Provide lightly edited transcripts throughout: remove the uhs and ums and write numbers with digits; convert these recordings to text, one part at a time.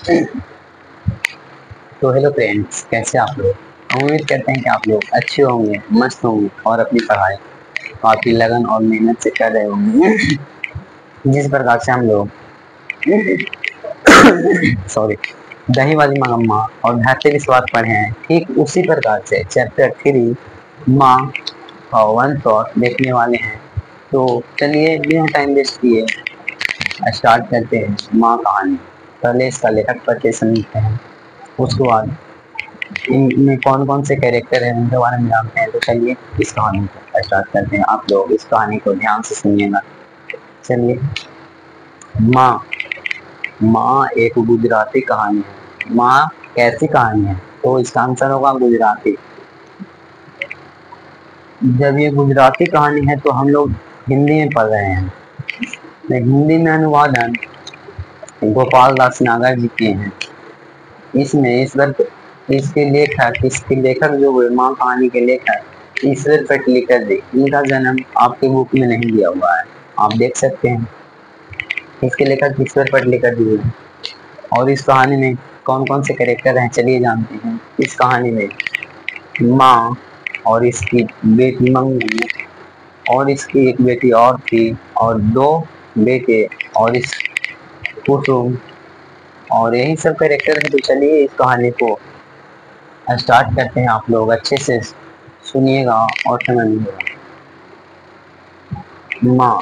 तो hello friends, कैसे आप लोग। हम उम्मीद करते हैं कि आप लोग अच्छे होंगे, मस्त होंगे और अपनी पढ़ाई काफी लगन और मेहनत से कर रहे होंगे। जिस प्रकार से हम लोग सॉरी दही वाली मगम्मा और धरती के स्वाद पढ़े हैं, ठीक उसी प्रकार से चैप्टर 3 माँ का वन शॉट देखने वाले हैं। तो चलिए बिना टाइम वेस्ट किए स्टार्ट करते हैं माँ कहानी। पहले इसका लेखक परिचय समझते हैं, उसके बाद इनमें कौन कौन से कैरेक्टर हैं उनके बारे में जानते हैं। तो चलिए इस कहानी को स्टार्ट करते हैं। आप लोग इस कहानी को ध्यान से सुनिएगा। चलिए, माँ। माँ एक गुजराती कहानी है। माँ कैसी कहानी है? तो इसका आंसर होगा गुजराती। जब ये गुजराती कहानी है तो हम लोग हिंदी में पढ़ रहे हैं। हिंदी में अनुवादन गोपाल दास नागर जी किए हैं। इसमें इसके लेखक जो हुए, माँ कहानी के लेखक ईश्वर पटलीकर जी, इनका जन्म आपके बुक में नहीं दिया हुआ है, आप देख सकते हैं। इसके लेखक ईश्वर पटलीकर जी हुए। और इस कहानी में कौन कौन से कैरेक्टर हैं चलिए जानते हैं। इस कहानी में माँ और इसकी बेटी मंगू और इसकी एक बेटी और थी और 2 बेटे और इस कुसुम और यही सब कैरेक्टर है। तो चलिए इस कहानी को स्टार्ट करते हैं। आप लोग अच्छे से सुनिएगा और समझिएगा। माँ।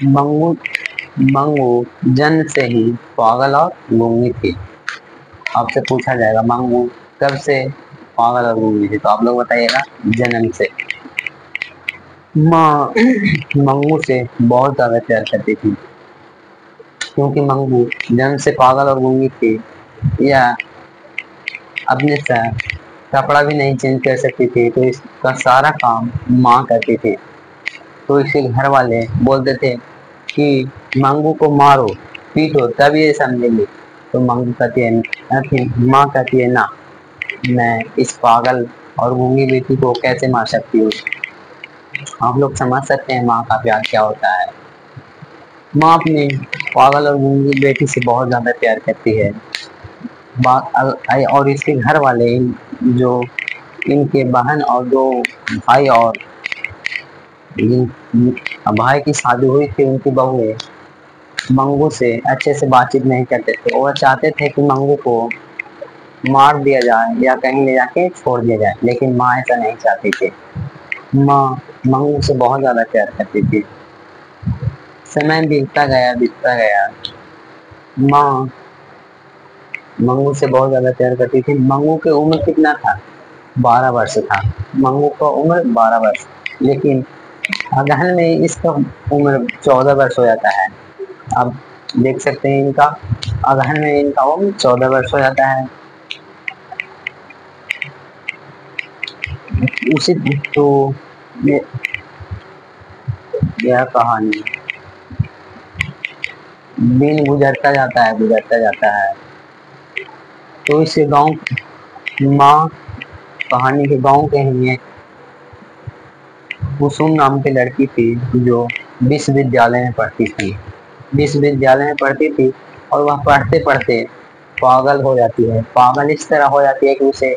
मंगू मंगू जन्म से ही पागल और गूंगी थी। आपसे पूछा जाएगा मंगू कब से पागल और गूंगी थी, तो आप लोग बताइएगा जन्म से। माँ मंगू से बहुत ज्यादा प्यार करती थी, क्योंकि मंगू जन्म से पागल और गूंगी थी। यह अपने से कपड़ा भी नहीं चेंज कर सकती थी, तो इसका सारा काम माँ करती थी। तो इसके घर वाले बोलते थे कि मंगू को मारो पीटो तब ये समझेंगे। तो मंगू कहती है, माँ कहती है ना, मैं इस पागल और गूंगी बेटी को कैसे मार सकती हूँ। आप लोग समझ सकते हैं माँ का प्यार क्या होता है। माँ अपनी पागल और गूंगी बेटी से बहुत ज्यादा प्यार करती है। और इसके घर वाले जो इनके बहन और 2 भाई और भाई की शादी हुई थी, उनकी बहुएं मंगू से अच्छे से बातचीत नहीं करते थे। वो चाहते थे कि मंगू को मार दिया जाए या कहीं ले जाके छोड़ दिया जाए, लेकिन माँ ऐसा नहीं चाहती थी। माँ मंगू से बहुत ज्यादा प्यार करती थी। समय बीतता गया। माँ मंगू से बहुत ज्यादा प्यार करती थी। मंगू की उम्र कितना था? 12 वर्ष था। मंगू का उम्र 12 वर्ष, लेकिन अगहन में इसका उम्र 14 वर्ष हो जाता है। आप देख सकते हैं इनका अगहन में इनका उम्र 14 वर्ष हो जाता है। उसी तो यह कहानी दिन गुजरता जाता है। तो इस गांव माँ कहानी के गांव के ही एक कुसुम नाम की लड़की थी, जो विश्वविद्यालय में पढ़ती थी और वह पढ़ते पढ़ते पागल हो जाती है। पागल इस तरह हो जाती है कि उसे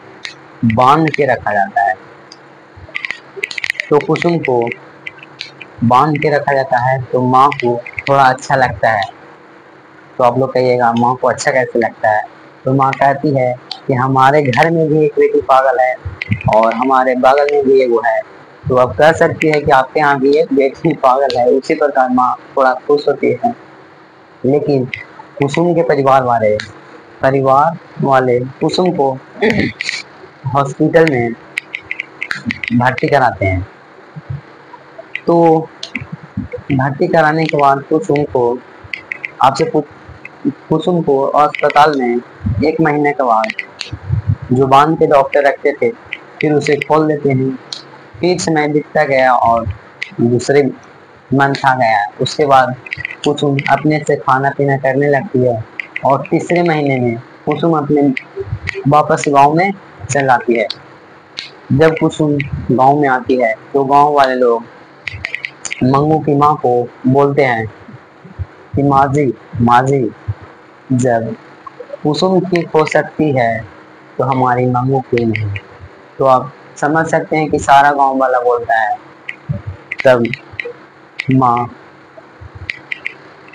बांध के रखा जाता है। तो कुसुम को बांध के रखा जाता है तो माँ को थोड़ा अच्छा लगता है। तो आप लोग कहिएगा माँ को अच्छा कैसे लगता है? तो माँ कहती है कि हमारे घर में भी एक बेटी पागल है और हमारे बगल में भी एक वो है, तो अब कह सकती है कि आपके यहाँ भी एक बेटी पागल है। उसी प्रकार माँ थोड़ा खुश होती है। लेकिन कुसुम के परिवार वाले कुसुम को हॉस्पिटल में भर्ती कराते हैं। तो भर्ती कराने के बाद कुसुम को अस्पताल में 1 महीने के बाद जो बांध के डॉक्टर रखते थे, फिर उसे खोल देते हैं। फिर समय बीतता गया और दूसरे मंथ आ गया। उसके बाद कुसुम अपने से खाना पीना करने लगती है और तीसरे महीने में कुसुम अपने वापस गांव में चल आती है। जब कुसुम गांव में आती है तो गांव वाले लोग मंगू की माँ को बोलते हैं कि माँ जी जब कुसुम ठीक हो सकती है तो हमारी मंगू क्यों नहीं। तो आप समझ सकते हैं कि सारा गांव वाला बोलता है। तब माँ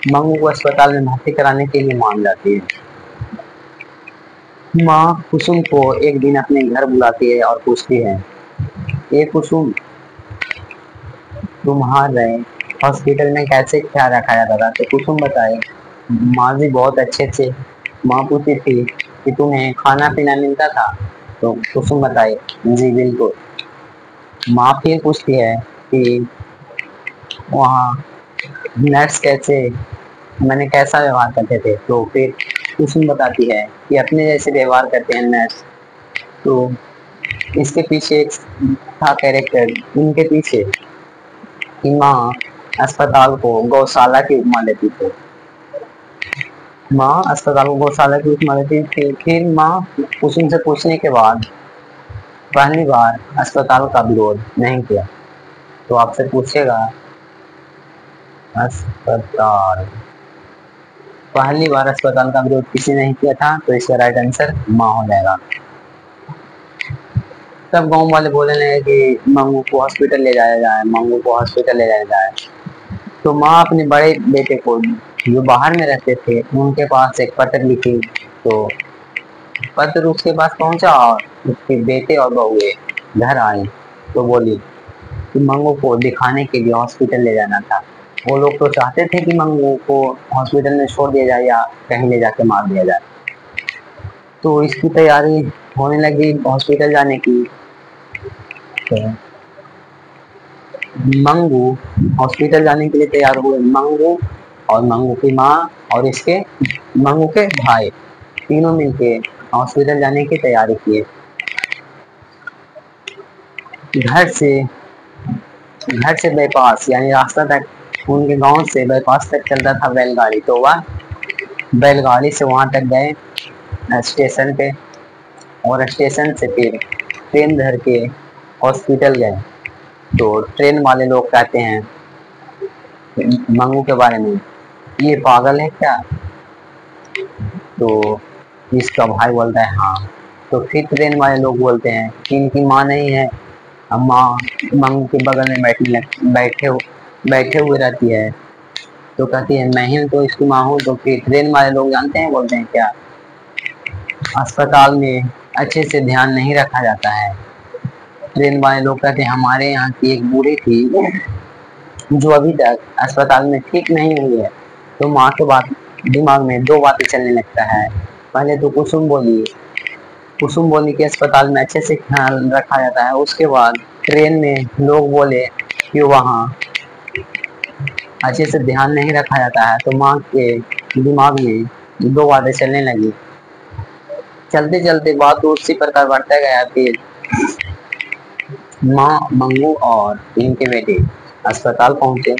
मंगू को अस्पताल में भर्ती कराने के लिए मान जाती है। माँ कुसुम को एक दिन अपने घर बुलाती है और पूछती है, ये कुसुम, तुम्हारे हॉस्पिटल में कैसे ख्याल रखा जाता था। तो कुसुम बताए, माँ जी बहुत अच्छे से। माँ पूछती थी कि तुम्हें खाना पीना मिलता था। तो कुसुम बताए, जी बिल्कुल। माँ फिर पूछती है कि वहाँ नर्स कैसे, मैंने कैसा व्यवहार करते थे। तो फिर कुसुम बताती है कि अपने जैसे व्यवहार करते हैं नर्स। तो इसके पीछे एक था कैरेक्टर, इनके पीछे कि माँ अस्पताल को गौशाला की उपमा देती थी। माँ अस्पताल को गौशाला की उपमा देती थी। फिर माँ कुसुम से पूछने के बाद पहली बार अस्पताल का विरोध नहीं किया। तो आपसे पूछेगा अस्पताल, पहली बार अस्पताल का विरोध किसी ने नहीं किया था, तो इसका राइट आंसर माँ हो जाएगा। तब गांव वाले बोलने लगे कि मंगू को हॉस्पिटल ले जाया जाए, मंगू को हॉस्पिटल ले जाया जाए। तो माँ अपने बड़े बेटे को, जो बाहर में रहते थे, उनके पास एक पत्र लिखी। तो पत्र उसके पास पहुंचा और उसके बेटे और बहुए घर आए। तो बोली कि मंगू को दिखाने के लिए हॉस्पिटल ले जाना था। वो लोग तो चाहते थे कि मंगू को हॉस्पिटल में छोड़ दिया जाए या कहीं ले जाके मार दिया जाए। तो इसकी तैयारी होने लगी हॉस्पिटल जाने की। तो मंगू हॉस्पिटल जाने के लिए तैयार हुए। मंगू और मंगू की माँ और इसके मंगू के भाई तीनों मिलके हॉस्पिटल जाने की तैयारी किए। घर से बाईपास यानी रास्ता तक, उनके गांव से बाईपास तक चलता था बैलगाड़ी। तो वह बैलगाड़ी से वहां तक गए स्टेशन पे, और स्टेशन से फिर ट्रेन धर के हॉस्पिटल गए। तो ट्रेन वाले लोग कहते हैं मंगू के बारे में, ये पागल है क्या। तो इसका भाई बोलता है हाँ। तो फिर ट्रेन वाले लोग बोलते हैं कि इनकी माँ नहीं है, माँ मंगू के बगल में बैठे हुए रहती है। तो कहती है मैं ही तो इसकी माँ हूँ। तो फिर ट्रेन वाले लोग जानते हैं, बोलते हैं क्या, अस्पताल में अच्छे से ध्यान नहीं रखा जाता है। ट्रेन वाले लोग कहते हैं हमारे यहाँ की एक बूढ़ी थी जो अभी तक अस्पताल में ठीक नहीं हुई है। तो माँ के बात दिमाग में दो बातें चलने लगता है। पहले तो कुसुम बोली कि अस्पताल में अच्छे से ख्याल रखा जाता है। उसके बाद ट्रेन में लोग बोले कि वहाँ अच्छे से ध्यान नहीं रखा जाता है। तो माँ के दिमाग में दो बातें चलने लगी। चलते चलते बात उसी प्रकार बढ़ता गया। फिर माँ, मंगू और इनके बेटे अस्पताल पहुंचे,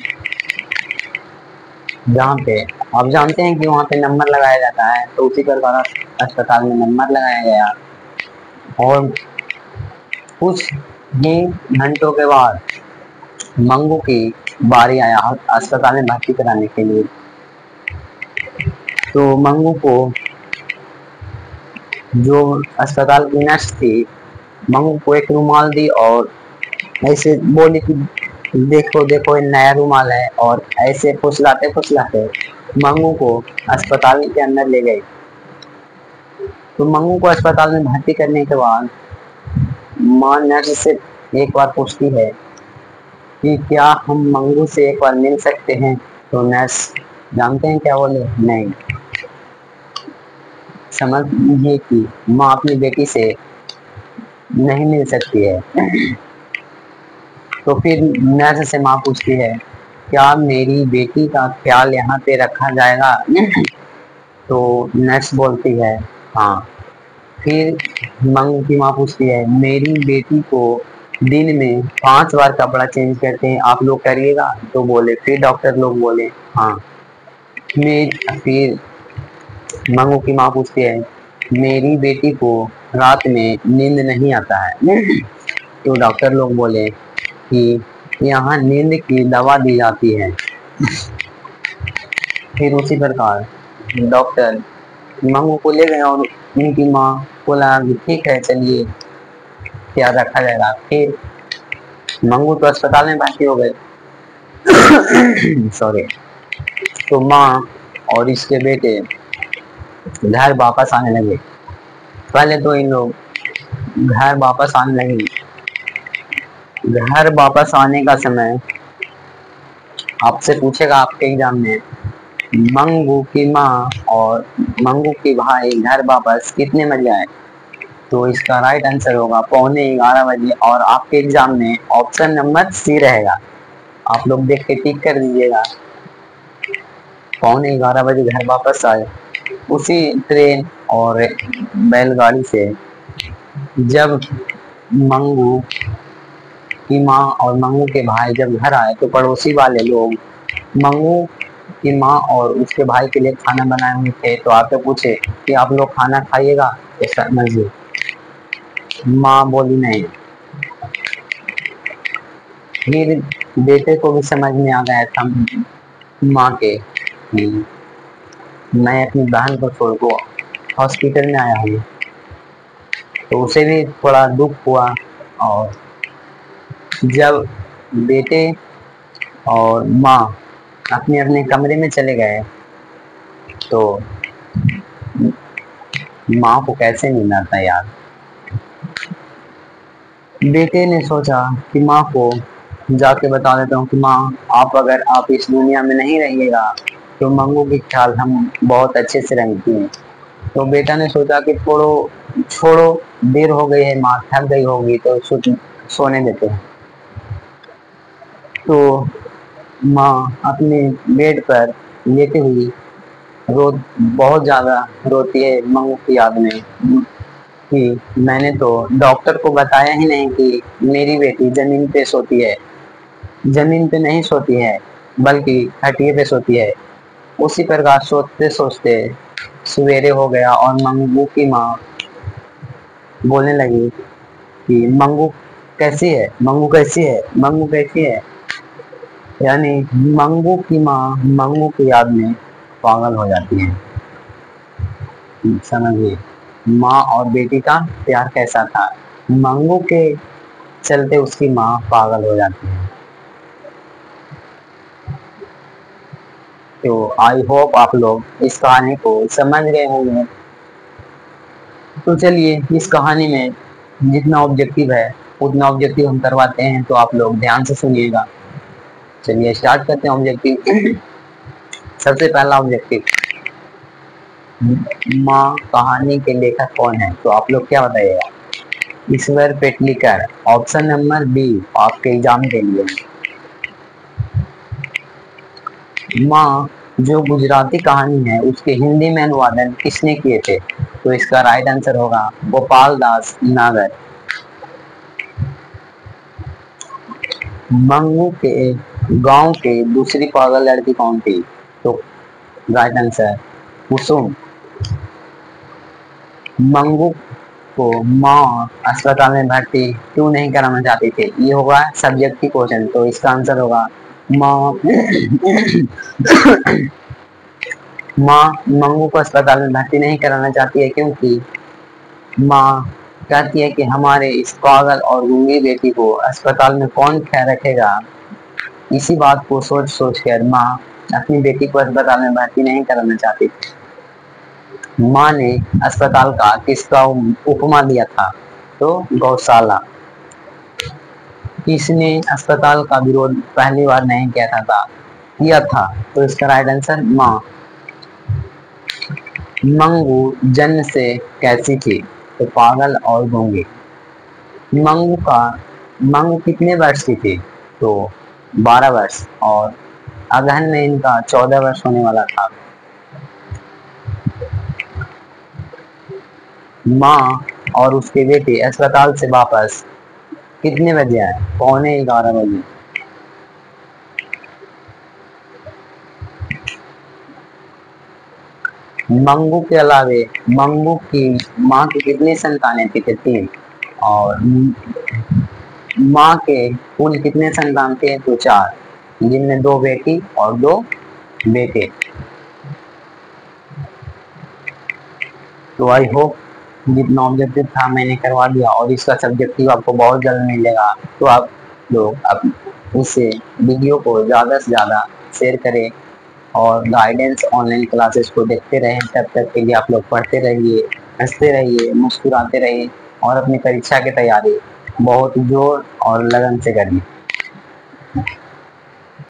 जहाँ पे आप जानते हैं कि वहाँ पे नंबर लगाया जाता है। तो उसी प्रकार अस्पताल में नंबर लगाया गया और कुछ ही घंटों के बाद मंगू की बारी आया अस्पताल में भर्ती कराने के लिए। तो मंगू को जो अस्पताल की नर्स थी, मंगू को एक रुमाल दी और ऐसे बोली कि देखो देखो ये नया रुमाल है। और ऐसे फुसलाते फुसलाते मंगू को अस्पताल के अंदर ले गई। तो मंगू को अस्पताल में भर्ती करने के बाद माँ नर्स से एक बार पूछती है कि क्या हम मंगू से एक बार मिल सकते हैं। तो नर्स जानते हैं क्या बोले, नहीं। समझिए कि माँ अपनी बेटी से नहीं मिल सकती है। तो फिर नर्स से माँ पूछती है क्या मेरी बेटी का ख्याल यहाँ पे रखा जाएगा। तो नर्स बोलती है हाँ। फिर मंगू की माँ पूछती है मेरी बेटी को दिन में 5 बार कपड़ा चेंज करते हैं, आप लोग करिएगा। तो बोले, फिर डॉक्टर लोग बोले हाँ। फिर मंगू की माँ पूछती है मेरी बेटी को रात में नींद नहीं आता है। तो डॉक्टर लोग बोले कि यहाँ नींद की दवा दी जाती है। फिर उसी प्रकार डॉक्टर मंगू को ले गए और उनकी माँ बोला कि ठीक है चलिए क्या रखा जाएगा। फिर मंगू तो अस्पताल में भर्ती हो गए। सॉरी। तो माँ और इसके बेटे घर वापस आने लगे। पहले तो इन लोग घर वापस आने लगे। घर वापस आने का समय आपसे पूछेगा आपके एग्जाम में, मंगू की माँ और मंगू की भाई घर वापस कितने बजे आए? तो इसका राइट आंसर होगा 11:15 बजे। और आपके एग्जाम में ऑप्शन नंबर सी रहेगा। आप लोग देख के टिक कर दीजिएगा। 11:15 बजे घर वापस आए। उसी ट्रेन और बैलगाड़ी से जब मंगू की माँ और मंगू के भाई जब घर आए तो पड़ोसी वाले लोग मंगू की माँ और उसके भाई के लिए खाना बनाए हुए थे। तो आके पूछे कि आप लोग खाना खाइएगा? समझिए माँ बोली नहीं। फिर बेटे को भी समझ में आ गया था माँ के कि मैं अपनी बहन को छोड़ को हॉस्पिटल में आया हूँ। तो उसे भी थोड़ा दुख हुआ। और जब बेटे और माँ अपने अपने कमरे में चले गए तो माँ को कैसे नींद आता यार। बेटे ने सोचा कि माँ को जाके बता देता हूँ कि माँ अगर आप इस दुनिया में नहीं रहिएगा तो मंगू की ख्याल हम बहुत अच्छे से रखते हैं। तो बेटा ने सोचा कि छोड़ो देर हो गई है, माँ थक गई होगी तो सोने देते हैं। तो माँ अपने बेड पर लेटी हुई बहुत ज्यादा रोती है मंगू की याद में कि मैंने तो डॉक्टर को बताया ही नहीं कि मेरी बेटी जमीन पे सोती है। जमीन पे नहीं सोती है बल्कि खटिए पे सोती है। उसी प्रकार सोचते सोचते सवेरे हो गया और मंगू की माँ बोलने लगी कि मंगू कैसी है, मंगू कैसी है, मंगू कैसी है। यानी मंगू की माँ मंगू की याद में पागल हो जाती है। समझिए माँ और बेटी का प्यार कैसा था। मंगू के चलते उसकी माँ पागल हो जाती है। तो आई होप आप लोग इस कहानी को समझ गए होंगे। तो चलिए इस कहानी में जितना ऑब्जेक्टिव है उतना ऑब्जेक्टिव हम करवाते हैं, तो आप लोग ध्यान से सुनिएगा। चलिए स्टार्ट करते हैं ऑब्जेक्टिव। सबसे पहला ऑब्जेक्टिव, माँ कहानी के लेखक कौन है? तो आप लोग क्या बताइएगा? ईश्वर पेटलीकर। ऑप्शन नंबर बी आपके एग्जाम के लिए। माँ जो गुजराती कहानी है उसके हिंदी में अनुवादन किसने किए थे? तो इसका राइट आंसर होगा गोपाल दास नागर। मंगू के गांव के दूसरी पागल लड़की कौन थी? तो राइट आंसर कुसुम। मंगू को माँ अस्पताल में भर्ती क्यों नहीं कराना चाहती थी? ये होगा सब्जेक्टिव क्वेश्चन। तो इसका आंसर होगा माँ माँ मंगू को अस्पताल में भर्ती नहीं कराना चाहती है क्योंकि माँ कहती है कि हमारे इस पागल और गूंगी बेटी को अस्पताल में कौन ख्याल रखेगा। इसी बात को सोच सोच कर माँ अपनी बेटी को अस्पताल में भर्ती नहीं कराना चाहती थी। माँ ने अस्पताल का किसका उपमा दिया था? तो गौशाला। किसने अस्पताल का विरोध पहली बार नहीं किया था? तो इसका राइट आंसर माँ। मंगू जन्म से कैसी थी? तो पागल और गूंगी। मंगू कितने वर्ष की थी? तो 12 वर्ष। और अगहन में इनका 14 वर्ष होने वाला था। माँ और उसके बेटे अस्पताल से वापस कितने बजे आए? 11:15 बजे। मंगू के अलावे मंगू की माँ की कितनी संतानें थी? 3। और माँ के कुल कितने संतान थे? तो 4, जिनमें 2 बेटी और 2 बेटे। तो आई होप जितना ऑब्जेक्टिव था मैंने करवा दिया, और इसका सब्जेक्टिव आपको बहुत जल्द मिलेगा। तो आप लोग अब इससे वीडियो को ज़्यादा से ज़्यादा शेयर करें और गाइडेंस ऑनलाइन क्लासेस को देखते रहें। तब तक के लिए आप लोग पढ़ते रहिए, हंसते रहिए, मुस्कुराते रहिए और अपनी परीक्षा की तैयारी बहुत जोर और लगन से करिए।